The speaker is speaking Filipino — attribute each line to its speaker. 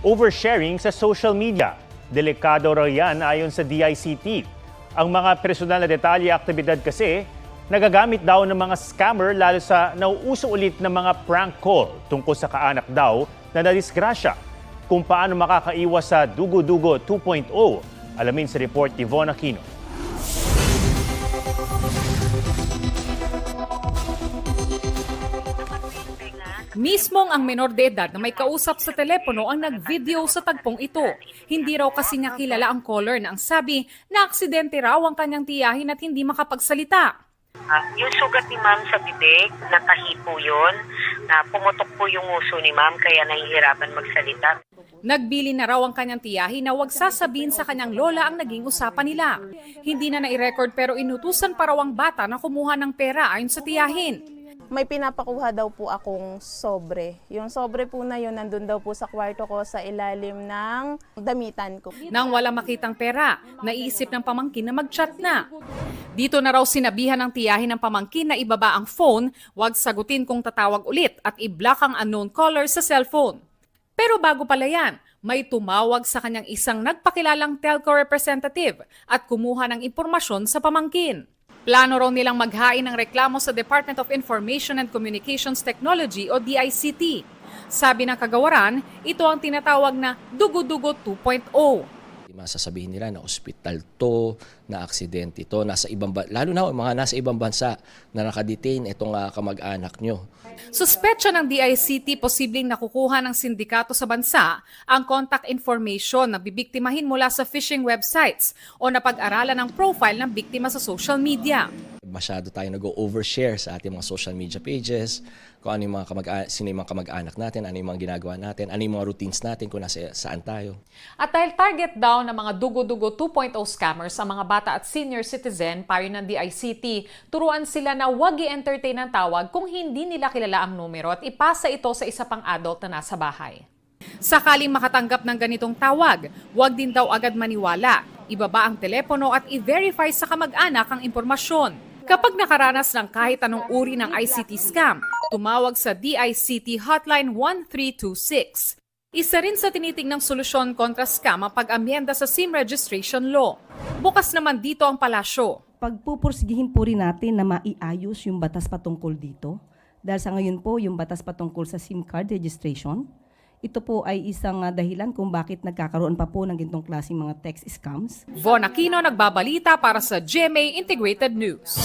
Speaker 1: oversharing sa social media. Delikado raw yan ayon sa DICT. Ang mga personal na detalye at aktibidad kasi nagagamit daw ng mga scammer lalo sa nauuso ulit ng mga prank call tungkol sa kaanak daw na nadisgrasya. Kung paano makakaiwas sa Dugo-Dugo 2.0, alamin sa report ni Von Aquino.
Speaker 2: Mismong ang menor de edad na may kausap sa telepono ang nag-video sa tagpong ito. Hindi raw kasi niya kilala ang caller na ang sabi na aksidente raw ang kanyang tiyahin at hindi makapagsalita.
Speaker 3: Yung sugat ni ma'am sa bibig, natahi po yun. Pumutok po yung uso ni ma'am kaya nahihirapan magsalita.
Speaker 2: Nagbili na raw ang kanyang tiyahin na huwag sasabihin sa kanyang lola ang naging usapan nila. Hindi na nai-record pero inutusan pa raw ang bata na kumuha ng pera ayon sa tiyahin.
Speaker 4: May pinapakuha daw po akong sobre. Yung sobre po na yun, nandun daw po sa kwarto ko sa ilalim ng damitan ko.
Speaker 2: Nang wala makitang pera, naisip ng pamangkin na mag-chat na. Dito na raw sinabihan ng tiyahin ng pamangkin na ibaba ang phone, huwag sagutin kung tatawag ulit at i-block ang unknown caller sa cellphone. Pero bago pala yan, may tumawag sa kanyang isang nagpakilalang telco representative at kumuha ng impormasyon sa pamangkin. Plano raw nilang maghain ng reklamo sa Department of Information and Communications Technology o DICT. Sabi ng kagawaran, ito ang tinatawag na Dugo-Dugo 2.0.
Speaker 5: Masasabihin nila na ospital to, na aksidente to, lalo na mga nasa ibang bansa na nakadetain itong kamag-anak nyo.
Speaker 2: Suspetsya ng DICT posibleng nakukuha ng sindikato sa bansa ang contact information na bibiktimahin mula sa phishing websites o napag-aralan ng profile ng biktima sa social media.
Speaker 5: Masyado tayo nag-overshare sa ating mga social media pages, kung ano yung sino yung mga kamag-anak natin, ano yung mga ginagawa natin, ano yung mga routines natin, kung saan tayo.
Speaker 2: At dahil target daw ng mga Dugo-Dugo 2.0 scammers ang mga bata at senior citizen, payo ng DICT, turuan sila na huwag i-entertain ang tawag kung hindi nila kilala ang numero at ipasa ito sa isa pang adult na nasa bahay. Sakaling makatanggap ng ganitong tawag, huwag din daw agad maniwala. Ibaba ang telepono at i-verify sa kamag-anak ang impormasyon. Kapag nakaranas ng kahit anong uri ng ICT scam, tumawag sa DICT Hotline 1326. Isa rin sa tinitingnang solusyon kontra scam ang pag-amyenda sa SIM registration law. Bukas naman dito ang palasyo.
Speaker 6: Pagpupursigihin po rin natin na maiayos yung batas patungkol dito. Dahil sa ngayon po, yung batas patungkol sa SIM card registration, ito po ay isang dahilan kung bakit nagkakaroon pa po ng ganitong klaseng mga text scams.
Speaker 2: Von Aquino nagbabalita para sa GMA Integrated News.